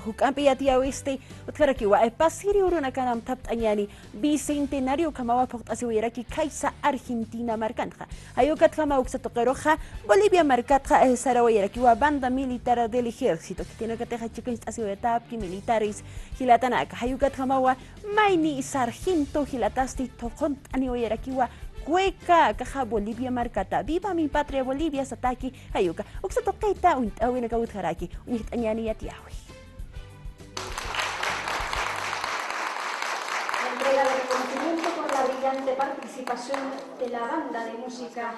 Hukampi atia oeste, utkarakiwa pasiri uruna kanam taptanyani bicentenario kamawa asewiraki kaisa Argentina marcanja. Ayukat kama uksatoqeroja Bolivia marcatja sarawirakiwa banda militar del ejército que tiene que teja chicos asewetapki militares hilatanaka. Ayukat kamawa maini sargento hilatasti tokont aniwirakiwa Cueca, caja Bolivia marcata. Viva mi patria Bolivia, sataki, ayuka. Uksato kaita awina ka utharaki. Unit anyani yatiawi. Entrega de reconocimiento por la brillante participación de la banda de música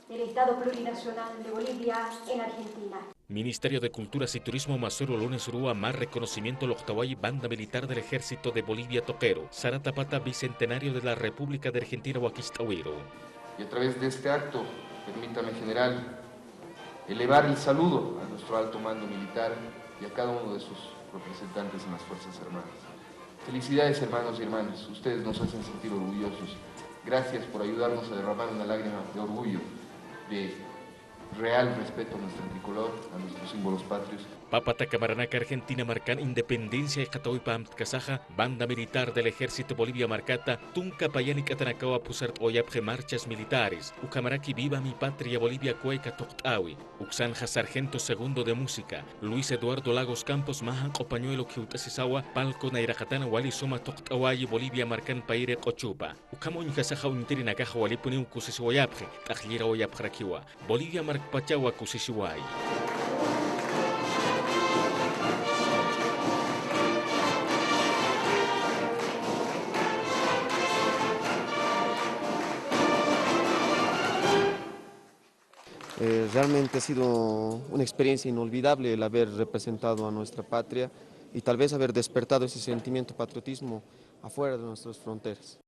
del Estado Plurinacional de Bolivia en Argentina. Ministerio de Culturas y Turismo Mazuru lunes Urúa más reconocimiento Loctaway Banda Militar del Ejército de Bolivia Toquero, Saratapata Bicentenario de la República de Argentina Huaquistawiro. Y a través de este acto, permítame general, elevar el saludo a nuestro alto mando militar y a cada uno de sus representantes en las Fuerzas Armadas. Felicidades hermanos y hermanas, ustedes nos hacen sentir orgullosos. Gracias por ayudarnos a derramar una lágrima de orgullo, de real respeto a nuestro tricolor, a nuestros símbolos patrios. Papata Camaranaca Argentina marcan independencia y Catawipam Kazaja, banda militar del ejército Bolivia marcata, Tunca Payani Catanakawa Pusart Oyapje marchas militares, Ucamaraki viva mi patria Bolivia Cueca Toctawi, Uxanja sargento segundo de música, Luis Eduardo Lagos Campos Mahan Copañuelo Kiutasisawa, Palco Nairajatana Wali Soma Toctawayi Bolivia marcan Paire Cochupa, Ucamoñ Kazaja Uintiri Nakaja Walipuni Ukusisiwayapje, Tajlira Oyapjarakiwa, Bolivia marc Pachawa Kusisiway. Realmente ha sido una experiencia inolvidable el haber representado a nuestra patria y tal vez haber despertado ese sentimiento de patriotismo afuera de nuestras fronteras.